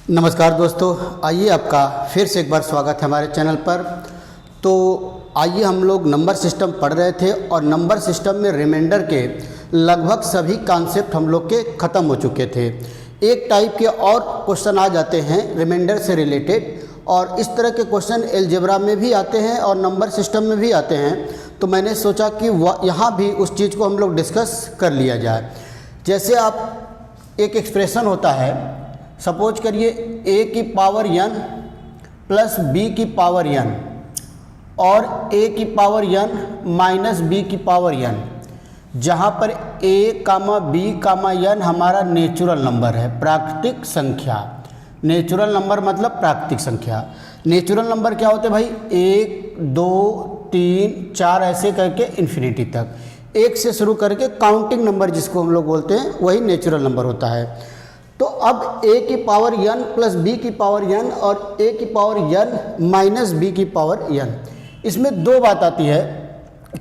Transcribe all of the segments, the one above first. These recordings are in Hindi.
नमस्कार दोस्तों, आइए आपका फिर से एक बार स्वागत है हमारे चैनल पर। तो आइए हम लोग नंबर सिस्टम पढ़ रहे थे और नंबर सिस्टम में रिमाइंडर के लगभग सभी कॉन्सेप्ट हम लोग के ख़त्म हो चुके थे। एक टाइप के और क्वेश्चन आ जाते हैं रिमाइंडर से रिलेटेड, और इस तरह के क्वेश्चन अलजेब्रा में भी आते हैं और नंबर सिस्टम में भी आते हैं। तो मैंने सोचा कि यहाँ भी उस चीज़ को हम लोग डिस्कस कर लिया जाए। जैसे आप एक एक्सप्रेशन होता है, सपोज करिए a की पावर n प्लस b की पावर n और a की पावर n माइनस b की पावर n, जहाँ पर a comma b comma n हमारा नेचुरल नंबर है, प्राकृतिक संख्या। नेचुरल नंबर मतलब प्राकृतिक संख्या। नेचुरल नंबर क्या होते हैं भाई? 1 2 3 4 ऐसे करके इन्फिनिटी तक, एक से शुरू करके काउंटिंग नंबर जिसको हम लोग बोलते हैं वही नेचुरल नंबर होता है। तो अब a की पावर n प्लस b की पावर n और a की पावर n माइनस b की पावर n, इसमें दो बात आती है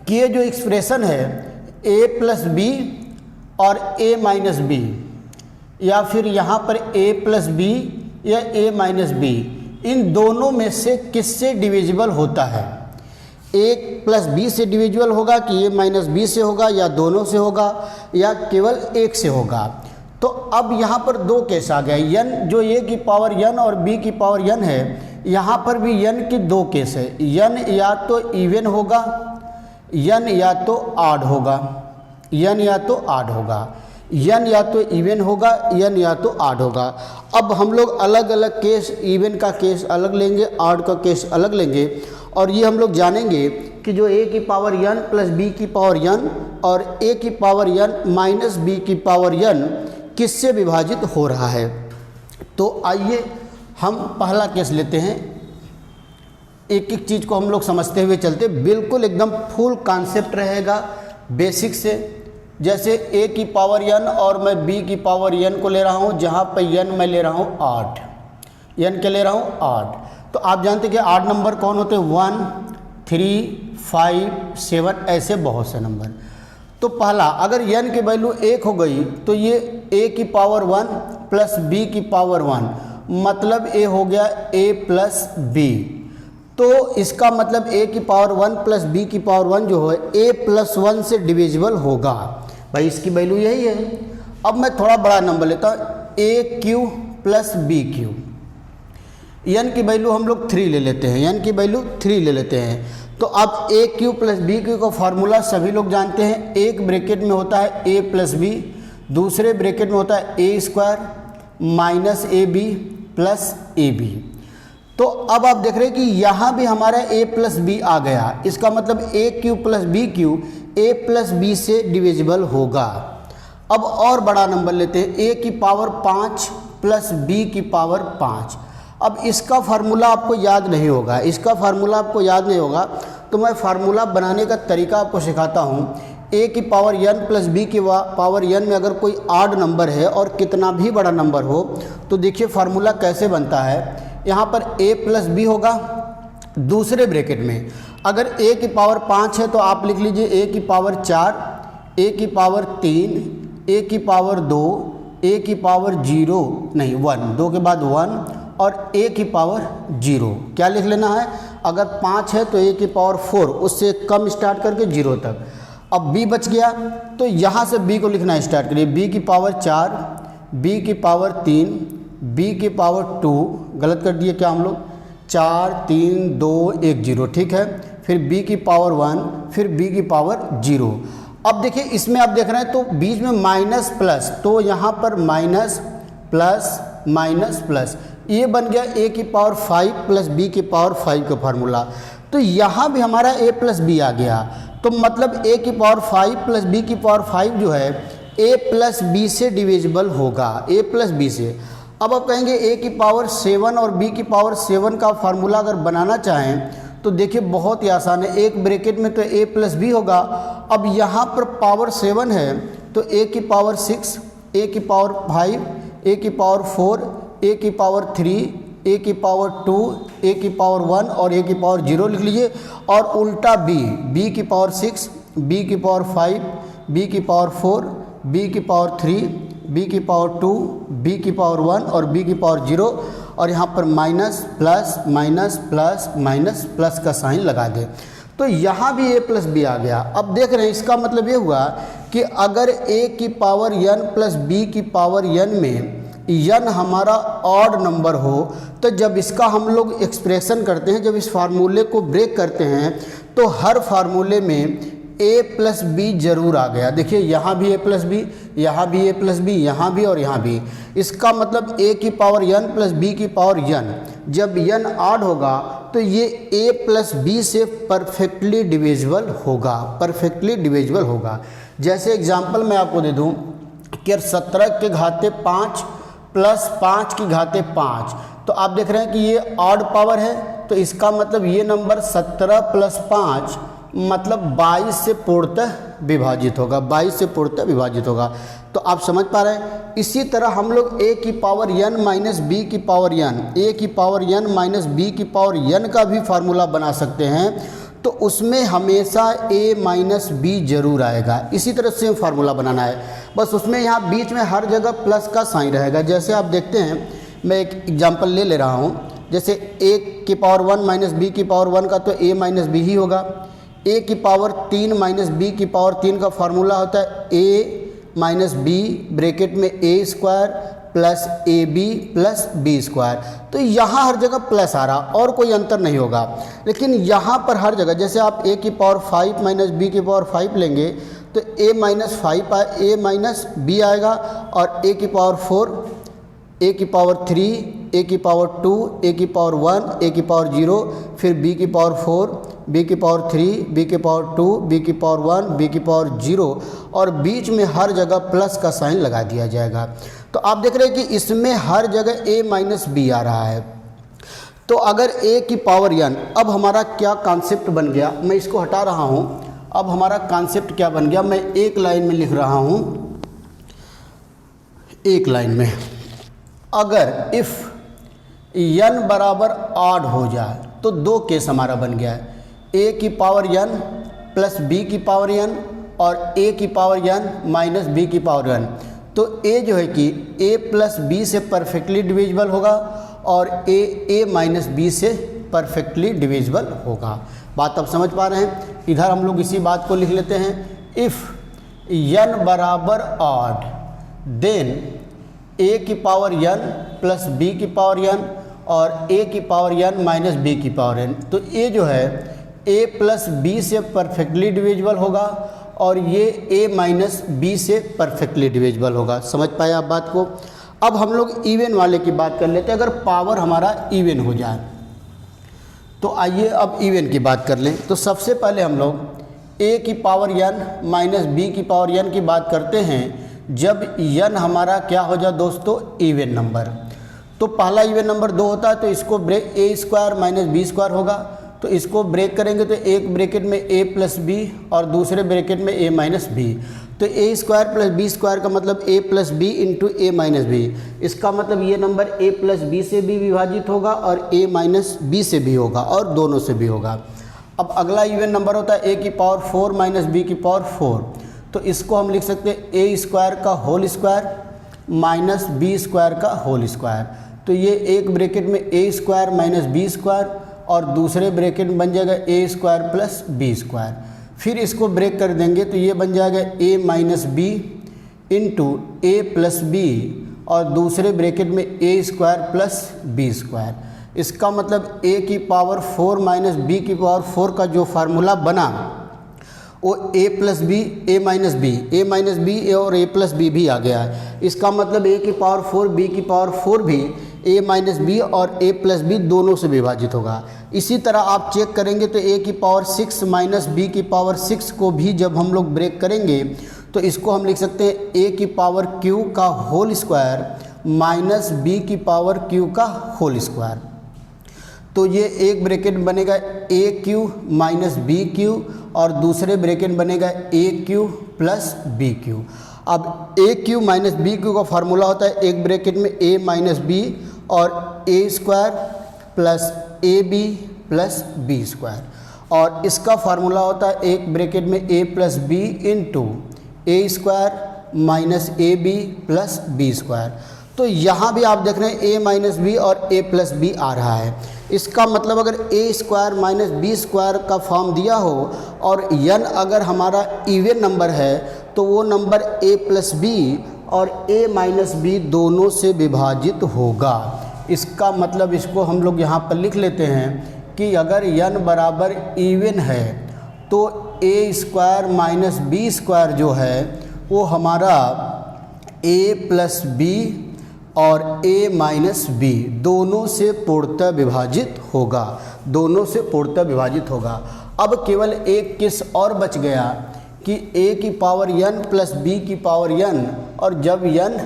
कि ये जो एक्सप्रेशन है a प्लस b और a माइनस b, या फिर यहाँ पर a प्लस b या a माइनस b, इन दोनों में से किससे डिविजिबल होता है? a प्लस b से डिविजिबल होगा कि a माइनस b से होगा, या दोनों से होगा, या केवल एक से होगा? तो अब यहाँ पर दो केस आ गए। n जो a की पावर n और b की पावर n है, यहाँ पर भी n की दो केस है। n या तो इवन होगा, n या तो ऑड होगा, n या तो ऑड होगा, n या तो इवन होगा, n या तो ऑड होगा। अब हम लोग अलग अलग केस, इवन का केस अलग लेंगे, ऑड का केस अलग लेंगे, और ये हम लोग जानेंगे कि जो a की पावर n प्लस b की पावर n और a की पावर n माइनस b की पावर n किससे विभाजित हो रहा है। तो आइए हम पहला केस लेते हैं। एक एक चीज़ को हम लोग समझते हुए चलते, बिल्कुल एकदम फुल कॉन्सेप्ट रहेगा बेसिक से। जैसे a की पावर n और मैं b की पावर n को ले रहा हूँ, जहाँ पर n मैं ले रहा हूँ 8, n के ले रहा हूँ 8। तो आप जानते हैं कि 8 नंबर कौन होते हैं? 1 3 5 7, ऐसे बहुत से नंबर। तो पहला, अगर n की वैल्यू 1 हो गई तो ये a की पावर 1 प्लस b की पावर 1, मतलब a हो गया a प्लस b। तो इसका मतलब a की पावर 1 प्लस b की पावर 1 जो है a प्लस 1 से डिविजिबल होगा। भाई इसकी वैल्यू यही है। अब मैं थोड़ा बड़ा नंबर लेता हूँ, a cube plus b Q. n की वैल्यू हम लोग 3 ले लेते हैं, n की वैल्यू 3 ले लेते हैं। तो अब a cube plus B Q का फार्मूला सभी लोग जानते हैं। एक ब्रैकेट में होता है a प्लस बी, दूसरे ब्रैकेट में होता है a square minus A B plus A B. तो अब आप देख रहे हैं कि यहाँ भी हमारा a प्लस बी आ गया, इसका मतलब a cube plus B cube a plus B से डिविजिबल होगा। अब और बड़ा नंबर लेते हैं, a की पावर 5 प्लस b की पावर 5। अब इसका फार्मूला आपको याद नहीं होगा, इसका फार्मूला आपको याद नहीं होगा, तो मैं फार्मूला बनाने का तरीका आपको सिखाता हूँ। a की पावर n प्लस b की पावर n में अगर कोई ऑड नंबर है और कितना भी बड़ा नंबर हो, तो देखिए फार्मूला कैसे बनता है। यहाँ पर a प्लस बी होगा, दूसरे ब्रैकेट में अगर a की पावर 5 है तो आप लिख लीजिए a की पावर 4, a की पावर 3, a की पावर 2, a की पावर 1, 2 के बाद 1 और a की पावर 0। क्या लिख लेना है? अगर 5 है तो a की पावर 4, उससे कम स्टार्ट करके 0 तक। अब b बच गया, तो यहाँ से b को लिखना स्टार्ट करिए। b की पावर 4, b की पावर 3, b की पावर 2, गलत कर दिए क्या हम लोग? 4 3 2 1 0, ठीक है। फिर b की पावर 1, फिर b की पावर 0। अब देखिए इसमें आप देख रहे हैं तो बीच में माइनस प्लस, तो यहाँ पर माइनस प्लस माइनस प्लस, ये बन गया a की पावर 5 प्लस b की पावर 5 का फार्मूला। तो यहाँ भी हमारा a प्लस बी आ गया, तो मतलब a की पावर 5 प्लस b की पावर 5 जो है a प्लस बी से डिविजिबल होगा, a प्लस बी से। अब आप कहेंगे a की पावर 7 और b की पावर 7 का फार्मूला अगर बनाना चाहें तो देखिए बहुत ही आसान है। एक ब्रैकेट में तो a प्लस बी होगा, अब यहाँ पर पावर 7 है तो a की पावर 6, a की पावर 5, a की पावर 4, a की पावर 3, a की पावर 2, a की पावर 1 और a की पावर 0 लिख लीजिए। और उल्टा b की पावर 6, b की पावर 5, b की पावर 4, b की पावर 3, बी की पावर 2, बी की पावर 1 और बी की पावर 0, और यहाँ पर minus plus minus plus minus plus का साइन लगा दें। तो यहाँ भी a प्लस बी आ गया। अब देख रहे हैं, इसका मतलब ये हुआ कि अगर a की पावर n प्लस b की पावर n में n हमारा ऑड नंबर हो, तो जब इसका हम लोग एक्सप्रेशन करते हैं, जब इस फार्मूले को ब्रेक करते हैं, तो हर फार्मूले में a प्लस बी जरूर आ गया। देखिए यहाँ भी a प्लस बी, यहाँ भी a प्लस बी, यहाँ भी और यहाँ भी। इसका मतलब a की पावर n प्लस b की पावर n, जब n ऑड होगा तो ये a प्लस बी से परफेक्टली डिविजिबल होगा, परफेक्टली डिविजिबल होगा। जैसे एग्जांपल मैं आपको दे दूं कि 17 के घाते 5 प्लस 5 की घाते 5, तो आप देख रहे हैं कि ये ऑड पावर है, तो इसका मतलब ये नंबर 17 प्लस 5 मतलब 22 से पूर्णतः विभाजित होगा, 22 से पूर्णतः विभाजित होगा। तो आप समझ पा रहे हैं। इसी तरह हम लोग a की पावर n माइनस बी की पावर n, a की पावर n माइनस बी की पावर n का भी फार्मूला बना सकते हैं, तो उसमें हमेशा a माइनस बी जरूर आएगा। इसी तरह से फार्मूला बनाना है, बस उसमें यहाँ बीच में हर जगह प्लस का साइन रहेगा। जैसे आप देखते हैं, मैं एक एग्जांपल ले रहा हूँ, जैसे a की पावर 1 माइनस बी की पावर 1 का तो a माइनस बी ही होगा। a की पावर 3 माइनस बी की पावर 3 का फार्मूला होता है a माइनस बी ब्रैकेट में a square plus A B plus B square. तो यहाँ हर जगह प्लस आ रहा, और कोई अंतर नहीं होगा। लेकिन यहाँ पर हर जगह, जैसे आप a की पावर 5 माइनस बी की पावर 5 लेंगे तो a minus 5 a minus B आएगा, और a की पावर 4, a की पावर 3, a की पावर 2, a की पावर 1, a की पावर 0, फिर b की पावर 4, b की पावर 3, b की पावर 2, b की पावर 1, b की पावर 0, और बीच में हर जगह प्लस का साइन लगा दिया जाएगा। तो आप देख रहे हैं कि इसमें हर जगह a माइनस बी आ रहा है। तो अगर a की पावर n, अब हमारा क्या कॉन्सेप्ट बन गया, मैं इसको हटा रहा हूँ। अब हमारा कॉन्सेप्ट क्या बन गया, मैं एक लाइन में लिख रहा हूँ, एक लाइन में, अगर इफ़ n बराबर ऑड हो जाए तो दो केस हमारा बन गया है, a की पावर n प्लस b की पावर n और a की पावर n माइनस b की पावर n। तो a जो है कि a प्लस बी से परफेक्टली डिविजिबल होगा और a माइनस बी से परफेक्टली डिविजिबल होगा। बात आप समझ पा रहे हैं। इधर हम लोग इसी बात को लिख लेते हैं, इफ़ n बराबर ऑड देन a की पावर n प्लस b की पावर n और a की पावर n माइनस b की पावर n। तो a जो है a प्लस बी से परफेक्टली डिविजिबल होगा और ये a माइनस बी से परफेक्टली डिविजिबल होगा। समझ पाए आप बात को। अब हम लोग इवन वाले की बात कर लेते हैं। अगर पावर हमारा इवन हो जाए तो आइए अब इवन की बात कर लें। तो सबसे पहले हम लोग a की पावर n माइनस बी की पावर n की बात करते हैं जब n हमारा क्या हो जाए दोस्तों, इवन नंबर। तो पहला इवन नंबर 2 होता है, तो इसको break a square minus B square होगा। तो इसको ब्रेक करेंगे तो एक ब्रैकेट में a प्लस बी और दूसरे ब्रैकेट में a माइनस बी। तो a square plus B square का मतलब a plus B into a minus B. इसका मतलब ये नंबर a प्लस बी से भी विभाजित होगा और a माइनस बी से भी होगा और दोनों से भी होगा। अब अगला इवन नंबर होता है a की पावर 4 माइनस बी की पावर 4। तो इसको हम लिख सकते हैं a स्क्वायर का whole square minus B square का होल स्क्वायर। तो ये एक ब्रैकेट में a square minus B square और दूसरे ब्रैकेट में बन जाएगा a square plus B square. फिर इसको ब्रेक कर देंगे तो ये बन जाएगा a minus B into A plus B और दूसरे ब्रैकेट में a square plus B square. इसका मतलब a की पावर 4 माइनस बी की पावर 4 का जो फार्मूला बना वो a plus B a minus B और a प्लस बी भी आ गया है। इसका मतलब a की पावर 4 b की पावर 4 भी a माइनस बी और a प्लस बी दोनों से विभाजित होगा। इसी तरह आप चेक करेंगे तो a की पावर 6 माइनस बी की पावर 6 को भी जब हम लोग ब्रेक करेंगे तो इसको हम लिख सकते हैं a की पावर q का होल स्क्वायर माइनस b की पावर q का होल स्क्वायर। तो ये एक ब्रैकेट बनेगा A Q minus B Q और दूसरे ब्रैकेट बनेगा A Q plus B Q. अब A Q minus B Q का फार्मूला होता है एक ब्रैकेट में ए माइनस बी और A square plus A B plus B square और इसका फार्मूला होता है एक ब्रैकेट में ए plus B into A square minus A B plus B square. तो यहाँ भी आप देख रहे हैं a माइनस बी और a प्लस बी आ रहा है। इसका मतलब अगर a square minus B square का फॉर्म दिया हो और n अगर हमारा इवन नंबर है तो वो नंबर a प्लस बी और a माइनस बी दोनों से विभाजित होगा। इसका मतलब इसको हम लोग यहाँ पर लिख लेते हैं कि अगर n बराबर इवन है तो a square minus B square जो है वो हमारा a प्लस बी और a माइनस बी दोनों से पूर्णतः विभाजित होगा, दोनों से पूर्णतः विभाजित होगा। अब केवल एक केस और बच गया कि a की पावर n प्लस b की पावर n, और जब n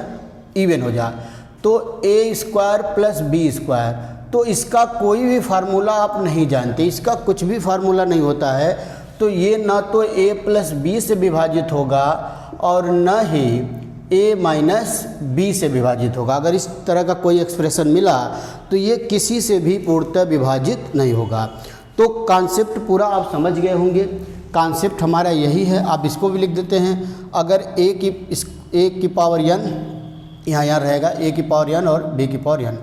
इवन हो जाए तो a square plus B square. तो इसका कोई भी फार्मूला आप नहीं जानते, इसका कुछ भी फार्मूला नहीं होता है। तो ये ना तो a प्लस बी से विभाजित होगा और न ही a माइनस बी से विभाजित होगा। अगर इस तरह का कोई एक्सप्रेशन मिला तो ये किसी से भी पूर्णतः विभाजित नहीं होगा। तो कॉन्सेप्ट पूरा आप समझ गए होंगे। कॉन्सेप्ट हमारा यही है, आप इसको भी लिख देते हैं। अगर a की पावर n यहाँ रहेगा, a की पावर n और b की पावर n,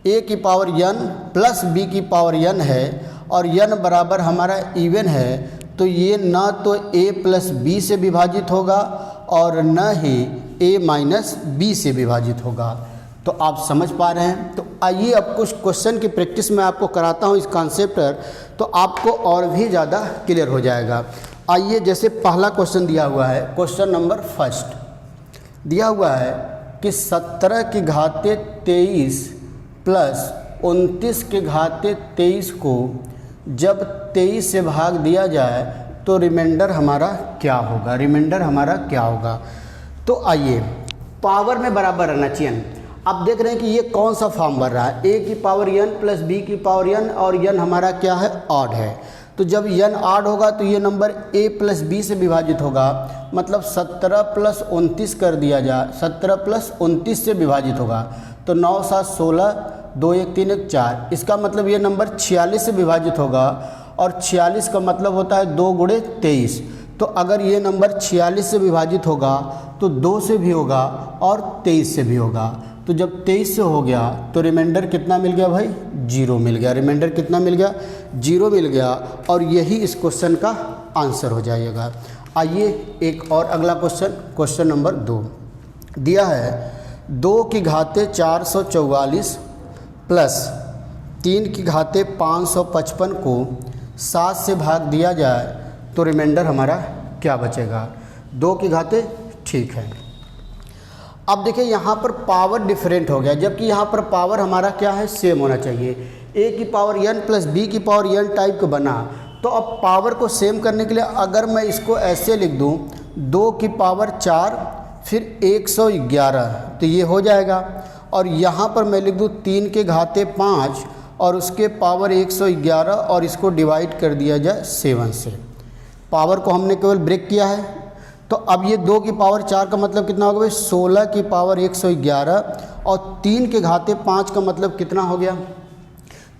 a की पावर n प्लस b की पावर n है और n बराबर हमारा इवन है, तो ये ना तो a प्लस बी से विभाजित होगा और न ही a माइनस बी से विभाजित होगा। तो आप समझ पा रहे हैं। तो आइए अब कुछ क्वेश्चन की प्रैक्टिस मैं आपको कराता हूँ इस कॉन्सेप्ट पर, तो आपको और भी ज़्यादा क्लियर हो जाएगा। आइए, जैसे पहला क्वेश्चन दिया हुआ है, क्वेश्चन नंबर फर्स्ट दिया हुआ है कि 17 की घाते 23 प्लस 29 के घाते 23 को जब 23 से भाग दिया जाए तो रिमाइंडर हमारा क्या होगा, रिमाइंडर हमारा क्या होगा। तो आइए, पावर में बराबर रहना चाहिए। आप देख रहे हैं कि ये कौन सा फॉर्म बन रहा है, a की पावर n प्लस b की पावर n और n हमारा क्या है, ऑड है। तो जब n ऑड होगा तो ये नंबर a प्लस बी से विभाजित होगा, मतलब 17 प्लस 29 कर दिया जाए, 17 प्लस 29 से विभाजित होगा तो 9 7 16, 2 1 3 1 4। इसका मतलब ये नंबर 46 से विभाजित होगा और 46 का मतलब होता है 2 गुणे 23। तो अगर ये नंबर 46 से विभाजित होगा तो 2 से भी होगा और 23 से भी होगा। तो जब 23 से हो गया तो रिमाइंडर कितना मिल गया भाई, 0 मिल गया। रिमाइंडर कितना मिल गया, 0 मिल गया, और यही इस क्वेश्चन का आंसर हो जाएगा। आइए एक और अगला क्वेश्चन, क्वेश्चन नंबर 2 दिया है 2 की घाते 444 प्लस 3 की घाते 555 को 7 से भाग दिया जाए तो रिमाइंडर हमारा क्या बचेगा। 2 की घाते ठीक है। अब देखिए यहाँ पर पावर डिफरेंट हो गया, जबकि यहाँ पर पावर हमारा क्या है, सेम होना चाहिए। a की पावर n प्लस b की पावर n टाइप का बना, तो अब पावर को सेम करने के लिए अगर मैं इसको ऐसे लिख दूँ 2 की पावर 4 फिर 111 तो ये हो जाएगा। और यहाँ पर मैं लिख दूँ 3 के घाते 5 और उसके पावर 111 और इसको डिवाइड कर दिया जाए 7 से। पावर को हमने केवल ब्रेक किया है। तो अब ये 2 की पावर 4 का मतलब कितना होगा भाई, 16 की पावर 111 और 3 के घाते 5 का मतलब कितना हो गया,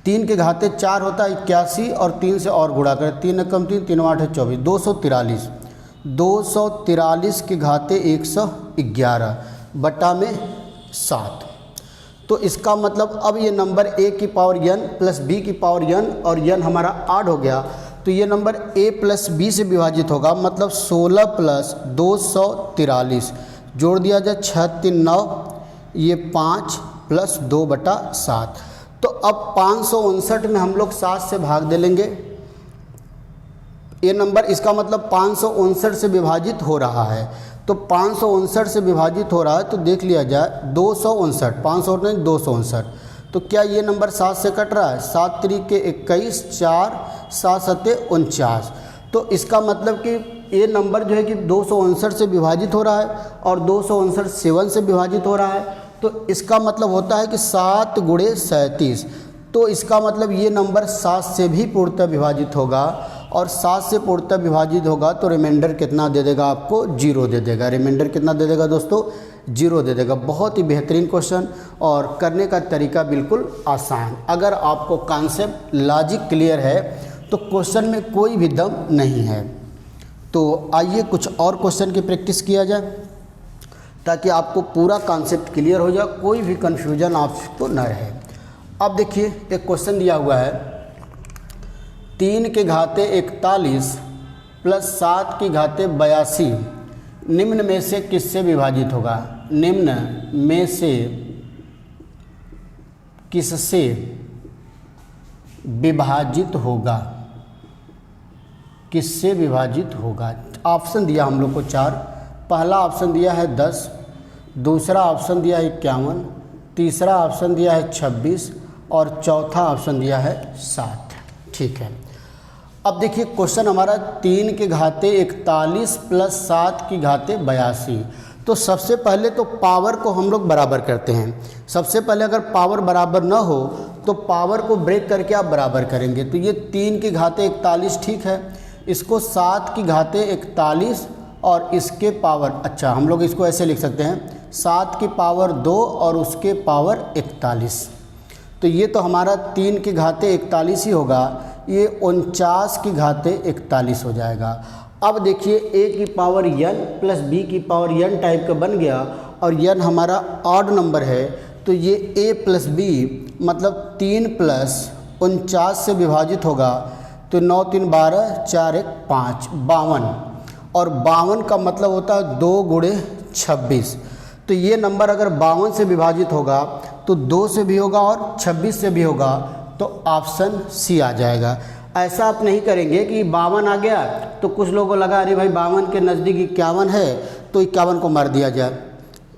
3 के घाते 4 होता है 81 और 3 से और गुणा करें, 3 कम 3 3 8 24, 243। 243 के घाते 111 बटा में 7। तो इसका मतलब अब ये नंबर a की पावर n प्लस b की पावर n और n हमारा 8 हो गया, तो ये नंबर a प्लस बी से विभाजित होगा, मतलब 16 प्लस 243 जोड़ दिया जाए 6 3 9, ये 5 प्लस 2 बटा 7। तो अब 559 में हम लोग 7 से भाग दे लेंगे ये नंबर, इसका मतलब 559 से विभाजित हो रहा है। तो 559 से विभाजित हो रहा है तो देख लिया जाए 259, 500 नहीं 259, तो क्या ये नंबर 7 से कट रहा है, 7 3 21, 4 7 7 49। तो इसका मतलब कि ये नंबर जो है कि 259 से विभाजित हो रहा है और 259 7 से विभाजित हो रहा है। तो इसका मतलब होता है कि 7 गुणे 37। तो इसका मतलब ये नंबर 7 से भी पूर्णतः विभाजित होगा और 7 से पूर्णतः विभाजित होगा तो रिमाइंडर कितना दे देगा आपको, 0 दे देगा। रिमाइंडर कितना दे देगा दोस्तों, 0 दे देगा। बहुत ही बेहतरीन क्वेश्चन और करने का तरीका बिल्कुल आसान। अगर आपको कॉन्सेप्ट लॉजिक क्लियर है तो क्वेश्चन में कोई भी दम नहीं है। तो आइए कुछ और क्वेश्चन की प्रैक्टिस किया जाए। ताकि आपको पूरा कॉन्सेप्ट क्लियर हो जाए, कोई भी कन्फ्यूजन आपको न रहे। अब देखिए एक क्वेश्चन दिया हुआ है 3 के घाते 41 प्लस 7 की घाते 82 निम्न में से किससे विभाजित होगा। निम्न में से किससे विभाजित होगा, किससे विभाजित होगा। ऑप्शन दिया हम लोग को 4। पहला ऑप्शन दिया है 10, दूसरा ऑप्शन दिया है 51, तीसरा ऑप्शन दिया है 26 और चौथा ऑप्शन दिया है 7। ठीक है, अब देखिए क्वेश्चन हमारा 3 के घाते 41 प्लस 7 की घाते 82। तो सबसे पहले तो पावर को हम लोग बराबर करते हैं। सबसे पहले अगर पावर बराबर ना हो तो पावर को ब्रेक करके आप बराबर करेंगे। तो ये 3 की घाते 41 ठीक है, इसको 7 की घाते 41 और इसके पावर, अच्छा हम लोग इसको ऐसे लिख सकते हैं 7 की पावर 2 और उसके पावर 41। तो ये तो हमारा 3 की घाते 41 ही होगा, ये 49 की घाते 41 हो जाएगा। अब देखिए a की पावर n प्लस b की पावर n टाइप का बन गया और n हमारा ऑड नंबर है, तो ये a प्लस b मतलब 3 प्लस 49 से विभाजित होगा। तो 9 3 12 4 1 5 52 और 52 का मतलब होता है 2 गुणे 26। तो ये नंबर अगर 52 से विभाजित होगा तो 2 से भी होगा और 26 से भी होगा, तो ऑप्शन सी आ जाएगा। ऐसा आप नहीं करेंगे कि 52 आ गया तो कुछ लोगों को लगा अरे भाई 52 के नज़दीक 51 है तो 51 को मार दिया जाए।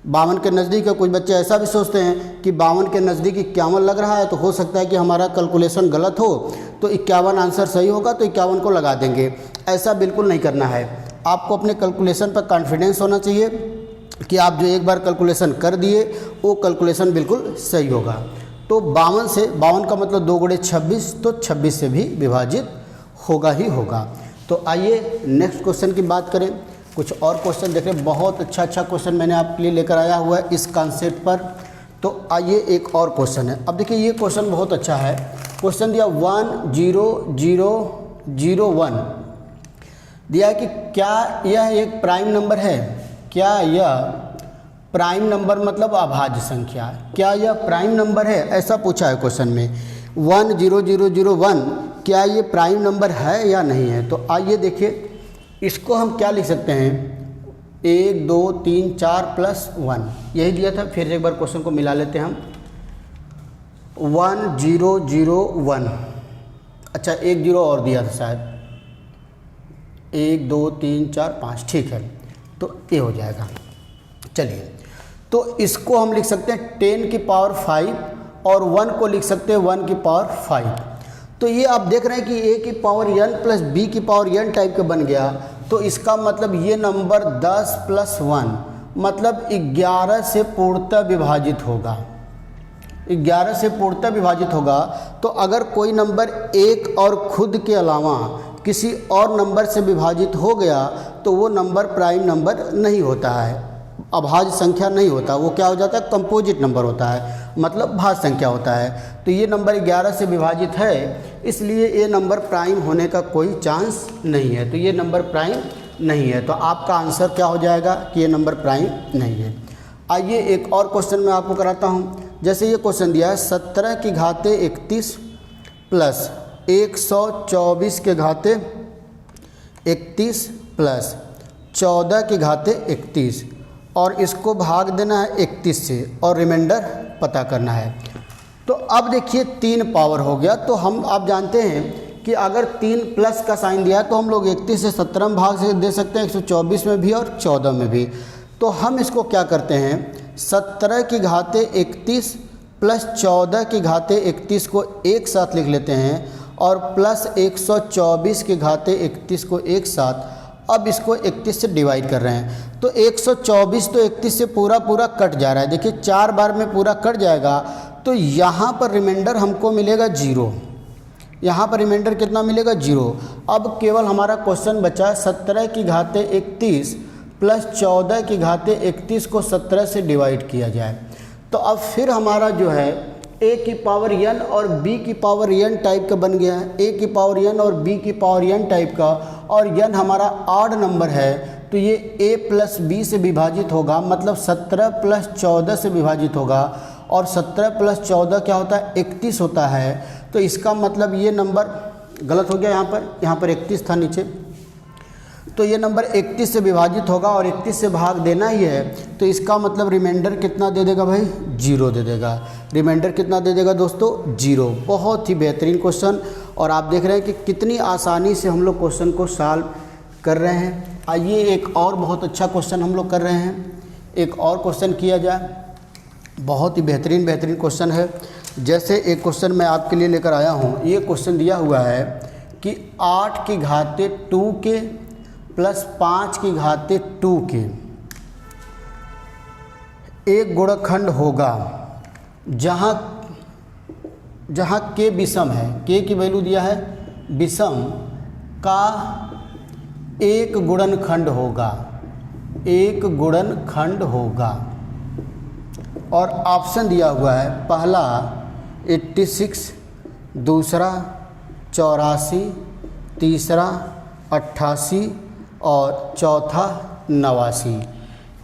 52 के नज़दीक है, कुछ बच्चे ऐसा भी सोचते हैं कि 52 के नज़दीक 51 लग रहा है तो हो सकता है कि हमारा कैलकुलेशन गलत हो, तो 51 आंसर सही होगा तो 51 को लगा देंगे। ऐसा बिल्कुल नहीं करना है। आपको अपने कैलकुलेशन पर कॉन्फिडेंस होना चाहिए कि आप जो एक बार कैलकुलेशन कर दिए वो कैलकुलेशन बिल्कुल सही होगा। तो 52 से, 52 का मतलब 2 गुणे 26, तो 26 से भी विभाजित होगा ही होगा। तो आइए नेक्स्ट क्वेश्चन की बात करें। कुछ और क्वेश्चन देख रहे हैं, बहुत अच्छा क्वेश्चन मैंने आपके लिए लेकर आया हुआ है इस कॉन्सेप्ट पर। तो आइए एक और क्वेश्चन है। अब देखिए ये क्वेश्चन बहुत अच्छा है। क्वेश्चन दिया 1 0 0 0 1 दिया है कि क्या यह एक प्राइम नंबर है। क्या यह प्राइम नंबर मतलब अभाज्य संख्या, क्या यह प्राइम नंबर है, ऐसा पूछा है क्वेश्चन में। 1 0 0 0 1 क्या ये प्राइम नंबर है या नहीं है। तो आइए देखिए इसको हम क्या लिख सकते हैं, 1 2 3 4 प्लस 1 यही दिया था। फिर एक बार क्वेश्चन को मिला लेते हैं हम। 1 0 0 1, अच्छा 1 0 और दिया था शायद, 1 2 3 4 5, ठीक है, तो ये हो जाएगा। चलिए तो इसको हम लिख सकते हैं 10 की पावर 5 और 1 को लिख सकते हैं 1 की पावर 5। तो ये आप देख रहे हैं कि a की पावर n प्लस b की पावर n टाइप का बन गया। तो इसका मतलब ये नंबर 10 प्लस 1 मतलब 11 से पूर्णतः विभाजित होगा। 11 से पूर्णतः विभाजित होगा। तो अगर कोई नंबर एक और खुद के अलावा किसी और नंबर से विभाजित हो गया तो वो नंबर प्राइम नंबर नहीं होता है, अभाज्य संख्या नहीं होता, वो क्या हो जाता है, कंपोजिट नंबर होता है, मतलब भाज्य संख्या होता है। तो ये नंबर 11 से विभाजित है, इसलिए ये नंबर प्राइम होने का कोई चांस नहीं है। तो ये नंबर प्राइम नहीं है। तो आपका आंसर क्या हो जाएगा कि ये नंबर प्राइम नहीं है। आइए एक और क्वेश्चन मैं आपको कराता हूँ। जैसे ये क्वेश्चन दिया है 17 की घाते 31 प्लस 124 के घाते 31 प्लस 14 की घाते 31 और इसको भाग देना है 31 से और रिमाइंडर पता करना है। तो अब देखिए 3 पावर हो गया। तो हम आप जानते हैं कि अगर 3 प्लस का साइन दिया है तो हम लोग 31 से 17 में भाग से दे सकते हैं, 124 में भी और 14 में भी। तो हम इसको क्या करते हैं, 17 की घाते 31 प्लस 14 की घाते 31 को एक साथ लिख लेते हैं और प्लस 124 की घाते 31 को एक साथ। अब इसको 31 से डिवाइड कर रहे हैं तो 124 तो 31 से पूरा कट जा रहा है। देखिए 4 बार में पूरा कट जाएगा। तो यहाँ पर रिमाइंडर हमको मिलेगा 0, यहाँ पर रिमाइंडर कितना मिलेगा 0। अब केवल हमारा क्वेश्चन बचा 17 की घाते 31 प्लस 14 की घाते 31 को 17 से डिवाइड किया जाए। तो अब फिर हमारा जो है a की पावर n और b की पावर n टाइप का बन गया है, a की पावर n और b की पावर n टाइप का, और n हमारा ऑड नंबर है तो ये a प्लस बी से विभाजित होगा, मतलब 17 प्लस 14 से विभाजित होगा, और 17 प्लस 14 क्या होता है 31 होता है। तो इसका मतलब ये नंबर गलत हो गया, यहाँ पर 31 था नीचे, तो ये नंबर 31 से विभाजित होगा और 31 से भाग देना ही है। तो इसका मतलब रिमाइंडर कितना दे देगा भाई, 0 दे देगा। रिमाइंडर कितना दे देगा दोस्तों, 0। बहुत ही बेहतरीन क्वेश्चन, और आप देख रहे हैं कि कितनी आसानी से हम लोग क्वेश्चन को सॉल्व कर रहे हैं। आइए एक और बहुत अच्छा क्वेश्चन हम लोग कर रहे हैं, एक और क्वेश्चन किया जाए। बहुत ही बेहतरीन क्वेश्चन है। जैसे एक क्वेश्चन मैं आपके लिए लेकर आया हूँ। ये क्वेश्चन दिया हुआ है कि 8 की घाते 2 के प्लस 5 की घाते 2 के एक गुणनखंड होगा जहाँ के विषम है, के की वैल्यू दिया है विषम का एक गुणनखंड होगा, एक गुणनखंड होगा। और ऑप्शन दिया हुआ है, पहला 86, दूसरा 84, तीसरा 88 और चौथा 89।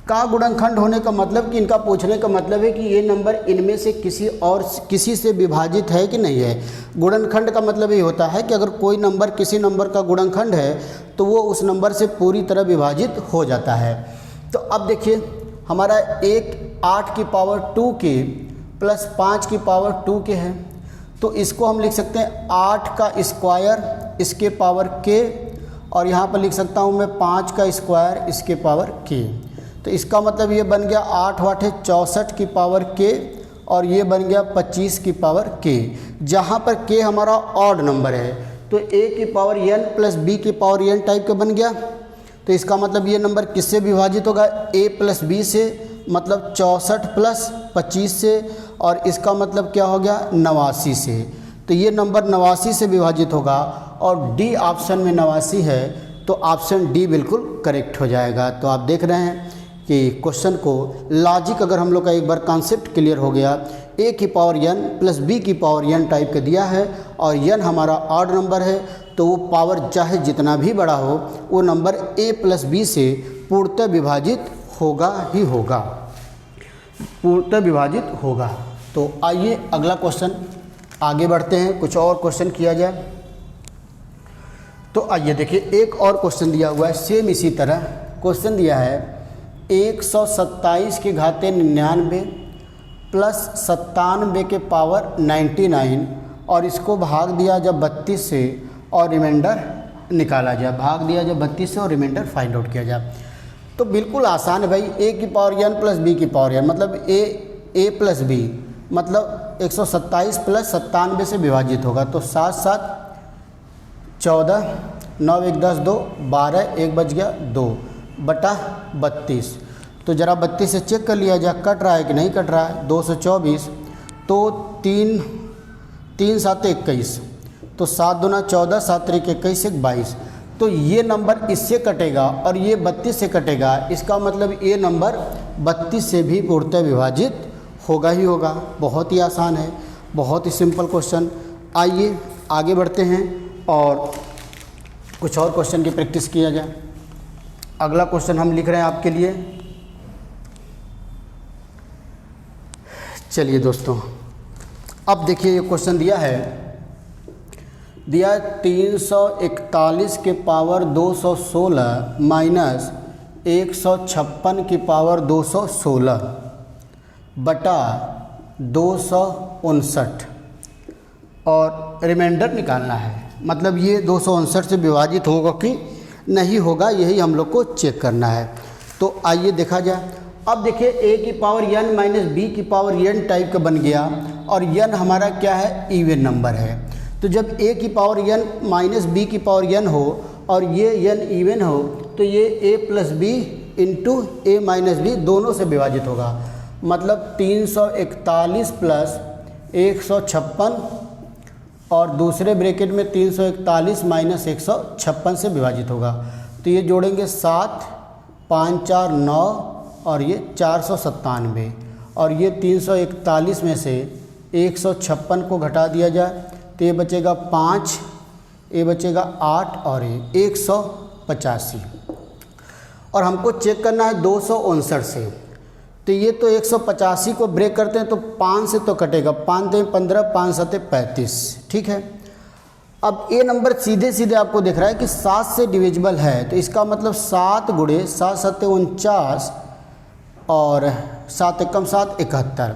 का गुणनखंड होने का मतलब कि इनका पूछने का मतलब है कि ये नंबर इनमें से किसी से विभाजित है कि नहीं है। गुणनखंड का मतलब ये होता है कि अगर कोई नंबर किसी नंबर का गुणनखंड है तो वो उस नंबर से पूरी तरह विभाजित हो जाता है। तो अब देखिए हमारा एक 8 की पावर 2 के प्लस 5 की पावर 2 के है, तो इसको हम लिख सकते हैं 8 का स्क्वायर इसके पावर के, और यहाँ पर लिख सकता हूँ मैं 5 का स्क्वायर इसके पावर के। तो इसका मतलब ये बन गया 8 वाटे 64 की पावर के, और ये बन गया 25 की पावर के। जहाँ पर के हमारा ऑड नंबर है तो a की पावर n प्लस b की पावर n टाइप का बन गया। तो इसका मतलब ये नंबर किससे विभाजित होगा, a प्लस b से, मतलब 64 प्लस 25 से, और इसका मतलब क्या हो गया 89 से। तो ये नंबर 89 से विभाजित होगा, और डी ऑप्शन में 89 है, तो ऑप्शन डी बिल्कुल करेक्ट हो जाएगा। तो आप देख रहे हैं कि क्वेश्चन को लॉजिक अगर हम लोग का एक बार कॉन्सेप्ट क्लियर हो गया, a की पावर n प्लस b की पावर n टाइप का दिया है, और n हमारा ऑड नंबर है, तो वो पावर चाहे जितना भी बड़ा हो वो नंबर a प्लस b से पूर्णतः विभाजित होगा ही होगा, पूर्णतः विभाजित होगा। तो आइए अगला क्वेश्चन आगे बढ़ते हैं, कुछ और क्वेश्चन किया जाए। तो आइए देखिए एक और क्वेश्चन दिया हुआ है, सेम इसी तरह क्वेश्चन दिया है 127 की घाते 99 प्लस 97 के पावर 99, और इसको भाग दिया जब 32 से और रिमाइंडर निकाला जाए, भाग दिया जब 32 से और रिमाइंडर फाइंड आउट किया जाए। तो बिल्कुल आसान है भाई, a की पावर n प्लस b की पावर n, मतलब a प्लस b, मतलब 127 प्लस 97 से विभाजित होगा। तो 7 7 14, 9 1 10 2, 12 1 बच गया 2 बटा 32। तो ज़रा 32 से चेक कर लिया जाए कट रहा है कि नहीं कट रहा है। 224, तो 3 7 21, तो 7 दूना 14, 7 3 21 22। तो ये नंबर इससे कटेगा और ये 32 से कटेगा, इसका मतलब ये नंबर 32 से भी पूर्णतः विभाजित होगा ही होगा। बहुत ही आसान है, बहुत ही सिंपल क्वेश्चन। आइए आगे बढ़ते हैं और कुछ और क्वेश्चन की प्रैक्टिस किया जाए। अगला क्वेश्चन हम लिख रहे हैं आपके लिए। चलिए दोस्तों, अब देखिए ये क्वेश्चन दिया है 341 के पावर 216 माइनस 156 की पावर 216 बटा 259, और रिमाइंडर निकालना है। मतलब ये 259 से विभाजित होगा कि नहीं होगा, यही हम लोग को चेक करना है। तो आइए देखा जाए। अब देखिए a की पावर n माइनस b की पावर n टाइप का बन गया, और n हमारा क्या है, इवन नंबर है। तो जब a की पावर n माइनस b की पावर n हो और ये n इवन हो, तो ये a plus b into a minus b दोनों से विभाजित होगा। मतलब 341 प्लस 156 और दूसरे ब्रैकेट में 341 माइनस 156 से विभाजित होगा। तो ये जोड़ेंगे 7 5 4 9 और ये 497, और ये 341 में से 156 को घटा दिया जाए तो ये बचेगा 5, ये बचेगा 8 और ये 185। और हमको चेक करना है 259 से। तो ये तो 185 को ब्रेक करते हैं तो 5 से तो कटेगा, 5 दूनी 15, 5 सत्ते 35, ठीक है। अब ये नंबर सीधे सीधे आपको दिख रहा है कि 7 से डिविजिबल है, तो इसका मतलब 7 गुणे 7 सत्ते 49 और 7 एकम 7 71,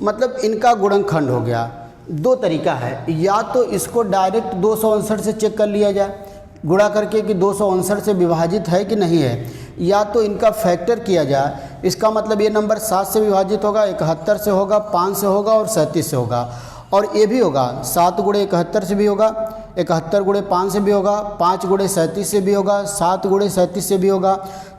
मतलब इनका गुणनखंड हो गया। दो तरीका है, या तो इसको डायरेक्ट 259 से चेक कर लिया जाए गुणा करके कि 259 से विभाजित है कि नहीं है, या तो इनका फैक्टर किया जाए। इसका मतलब ये नंबर 7 से विभाजित होगा, 71 से होगा, 5 से होगा और 37 से होगा। और ये भी होगा 7 गुणे 71 से भी होगा, 71 गुणे 5 से भी होगा, 5 गुणे 37 से भी होगा, 7 गुणे 37 से भी होगा।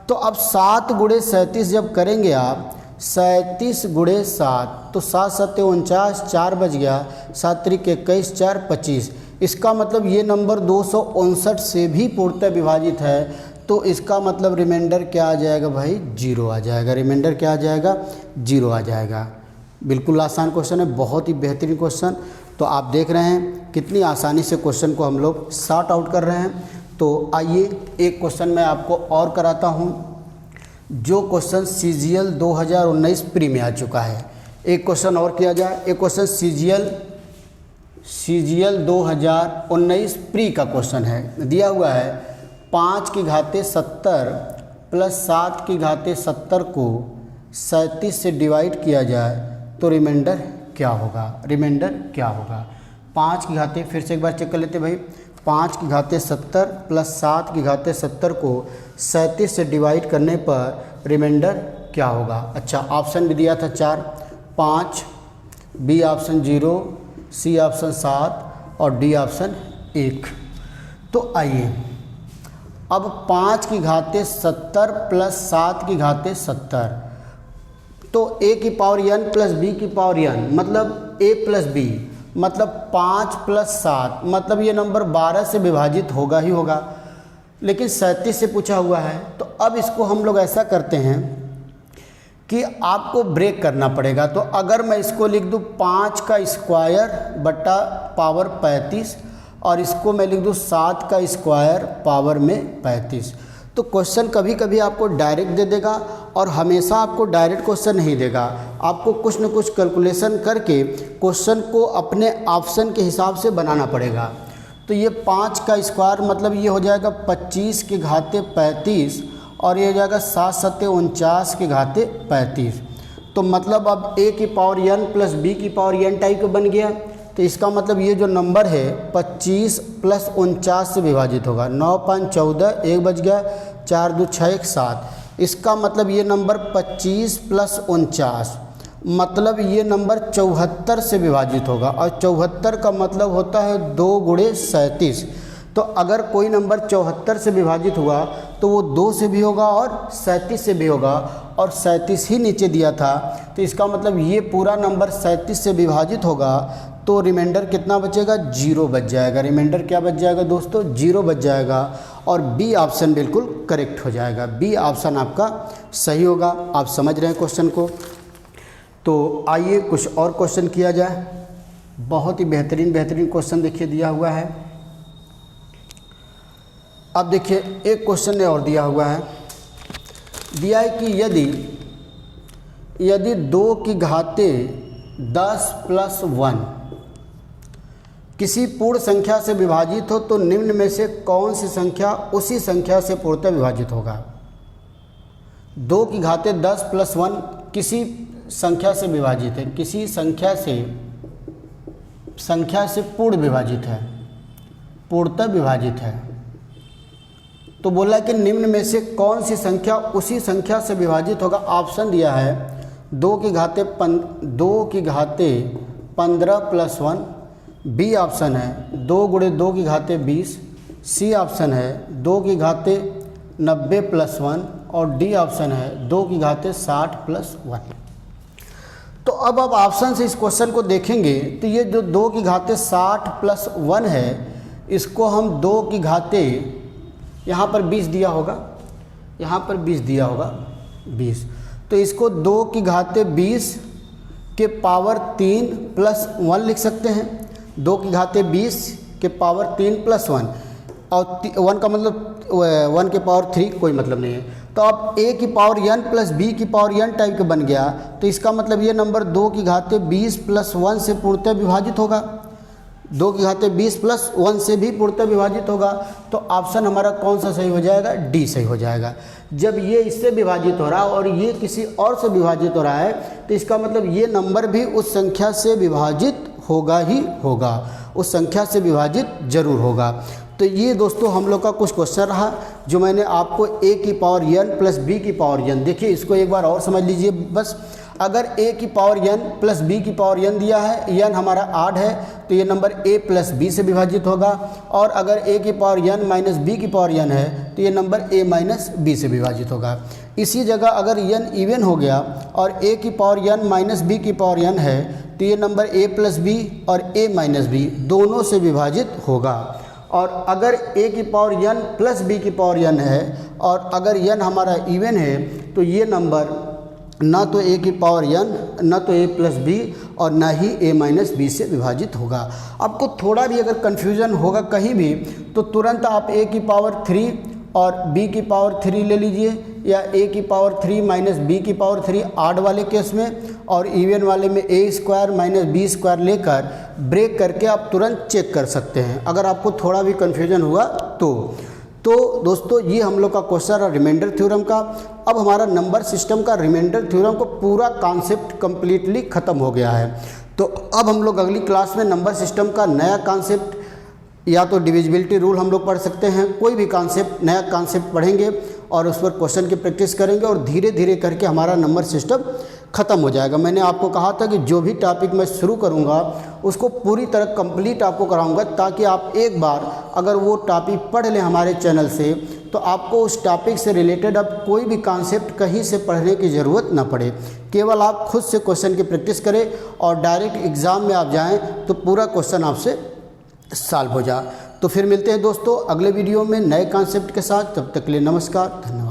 तो अब 7 गुणे 37 जब करेंगे आप, 37 गुणे 7 तो 7 सत्ते 49, 4 बच गया, 7 त्रिक 21, 4 25। इसका मतलब ये नंबर 259 से भी पूर्णतः विभाजित है, तो इसका मतलब रिमाइंडर क्या आ जाएगा भाई, 0 आ जाएगा। रिमाइंडर क्या आ जाएगा, 0 आ जाएगा। बिल्कुल आसान क्वेश्चन है, बहुत ही बेहतरीन क्वेश्चन। तो आप देख रहे हैं कितनी आसानी से क्वेश्चन को हम लोग सॉर्ट आउट कर रहे हैं। तो आइए एक क्वेश्चन मैं आपको और कराता हूं, जो क्वेश्चन CGL 2019 प्री में आ चुका है। एक क्वेश्चन और किया जाए। एक क्वेश्चन CGL 2019 प्री का क्वेश्चन है, दिया हुआ है 5 की घाते 70 प्लस 7 की घाते 70 को 37 से डिवाइड किया जाए तो रिमाइंडर क्या होगा। रिमाइंडर क्या होगा, 5 की घाते, फिर से एक बार चेक कर लेते भाई, 5 की घाते 70 प्लस 7 की घाते 70 को 37 से डिवाइड करने पर रिमाइंडर क्या होगा। अच्छा, ऑप्शन भी दिया था 4, 5, बी ऑप्शन 0, सी ऑप्शन 7 और डी ऑप्शन 1। तो आइए अब 5 की घाते 70 प्लस 7 की घाते 70, तो a की पावर n प्लस b की पावर n मतलब a प्लस b, मतलब 5 प्लस 7, मतलब ये नंबर 12 से विभाजित होगा ही होगा, लेकिन 37 से पूछा हुआ है। तो अब इसको हम लोग ऐसा करते हैं कि आपको ब्रेक करना पड़ेगा। तो अगर मैं इसको लिख दूँ 5 का स्क्वायर बटा पावर 35 और इसको मैं लिख दूँ 7 का स्क्वायर पावर में 35, तो क्वेश्चन कभी कभी आपको डायरेक्ट दे देगा और हमेशा आपको डायरेक्ट क्वेश्चन नहीं देगा। आपको कुछ न कुछ कैलकुलेशन करके क्वेश्चन को अपने ऑप्शन के हिसाब से बनाना पड़ेगा। तो ये 5 का स्क्वायर मतलब ये हो जाएगा 25 की घाते 35 और ये हो जाएगा 7 सत्ते 49 की घाते 35। तो मतलब अब a की पावर n प्लस b की पावर n टाइप का बन गया। तो इसका मतलब ये जो नंबर है 25 प्लस 49 से विभाजित होगा, 9 5 14, 1 बच गया, 4 2 6 1 7। इसका मतलब ये नंबर 25 प्लस 49 मतलब ये नंबर 74 से विभाजित होगा, और 74 का मतलब होता है 2 गुणे 37। तो अगर कोई नंबर 74 से विभाजित हुआ तो वो 2 से भी होगा और 37 से भी होगा, और 37 ही नीचे दिया था। तो इसका मतलब ये पूरा नंबर 37 से विभाजित होगा, तो रिमाइंडर कितना बचेगा, 0 बच जाएगा। रिमाइंडर क्या बच जाएगा दोस्तों, 0 बच जाएगा, और बी ऑप्शन बिल्कुल करेक्ट हो जाएगा। बी ऑप्शन आपका सही होगा। आप समझ रहे हैं क्वेश्चन को। तो आइए कुछ और क्वेश्चन किया जाए। बहुत ही बेहतरीन क्वेश्चन देखिए दिया हुआ है। अब देखिए एक क्वेश्चन ने और दिया हुआ है, दिया है कि यदि 2 की घाते 10 प्लस 1 किसी पूर्ण संख्या से विभाजित हो तो निम्न में से कौन सी संख्या उसी संख्या से पूर्णतः विभाजित होगा। 2 की घाते 10 प्लस 1 किसी संख्या से विभाजित है, किसी संख्या से पूर्ण विभाजित है, पूर्णतः विभाजित है। तो बोला कि निम्न में से कौन सी संख्या उसी संख्या से विभाजित होगा। ऑप्शन दिया है 2 की घाते 15 प्लस 1, बी ऑप्शन है 2 गुणे 2 की घाते 20, सी ऑप्शन है 2 की घाते 90 प्लस 1 और डी ऑप्शन है 2 की घाते 60 प्लस 1। तो अब आप ऑप्शन से इस क्वेश्चन को देखेंगे तो ये जो 2 की घाते 60 प्लस 1 है, इसको हम 2 की घाते, यहाँ पर 20 दिया होगा, यहाँ पर 20 दिया होगा 20, तो इसको 2 की घाते 20 के पावर 3 प्लस 1 लिख सकते हैं। 2 की घाते 20 के पावर 3 प्लस 1, और 1 का मतलब 1 के पावर 3 कोई मतलब नहीं है। तो तो अब a की पावर n प्लस b की पावर n टाइप का बन गया, तो इसका मतलब ये नंबर 2 की घाते 20 प्लस 1 से पूर्णतः विभाजित होगा, 2 की घाते 20 प्लस 1 से भी पूर्णतः विभाजित होगा। तो ऑप्शन हमारा कौन सा सही हो जाएगा, डी सही हो जाएगा। जब ये इससे विभाजित हो रहा है और ये किसी और से विभाजित हो रहा है, तो इसका मतलब ये नंबर भी उस संख्या से विभाजित होगा ही होगा, उस संख्या से विभाजित जरूर होगा। तो ये दोस्तों हम लोग का कुछ क्वेश्चन रहा जो मैंने आपको a की पावर n प्लस b की पावर n, देखिए इसको एक बार और समझ लीजिए बस। अगर a की पावर n प्लस b की पावर n दिया है, n हमारा आड है, तो ये नंबर a प्लस b से विभाजित होगा। और अगर a की पावर n माइनस b की पावर n है, तो ये नंबर a माइनस b से विभाजित होगा। इसी जगह अगर n इवन हो गया और a की पावर n माइनस b की पावर n है, तो ये नंबर a प्लस b और a माइनस b दोनों से विभाजित होगा। और अगर a की पावर n प्लस b की पावर n है और अगर n हमारा इवन है, तो ये नंबर ना तो a की पावर n, ना तो a प्लस b और ना ही a माइनस b से विभाजित होगा। आपको थोड़ा भी अगर कन्फ्यूज़न होगा कहीं भी, तो तुरंत आप a की पावर 3 और b की पावर 3 ले लीजिए, या a की पावर 3 माइनस b की पावर 3 आड वाले केस में, और इवन वाले में a square minus b square लेकर ब्रेक करके आप तुरंत चेक कर सकते हैं, अगर आपको थोड़ा भी कन्फ्यूजन हुआ तो दोस्तों ये हम लोग का क्वेश्चन है रिमाइंडर थ्योरम का। अब हमारा नंबर सिस्टम का रिमाइंडर थ्योरम को पूरा कॉन्सेप्ट कंप्लीटली ख़त्म हो गया है। तो अब हम लोग अगली क्लास में नंबर सिस्टम का नया कॉन्सेप्ट, या तो डिविजिबिलिटी रूल हम लोग पढ़ सकते हैं, कोई भी कॉन्सेप्ट नया कॉन्सेप्ट पढ़ेंगे और उस पर क्वेश्चन की प्रैक्टिस करेंगे और धीरे धीरे करके हमारा नंबर सिस्टम ख़त्म हो जाएगा। मैंने आपको कहा था कि जो भी टॉपिक मैं शुरू करूंगा उसको पूरी तरह कंप्लीट आपको कराऊंगा, ताकि आप एक बार अगर वो टॉपिक पढ़ लें हमारे चैनल से, तो आपको उस टॉपिक से रिलेटेड अब कोई भी कॉन्सेप्ट कहीं से पढ़ने की ज़रूरत ना पड़े। केवल आप खुद से क्वेश्चन की प्रैक्टिस करें और डायरेक्ट एग्ज़ाम में आप जाएँ तो पूरा क्वेश्चन आपसे सॉल्व हो जाए। तो फिर मिलते हैं दोस्तों अगले वीडियो में नए कॉन्सेप्ट के साथ। तब तक के लिए नमस्कार, धन्यवाद।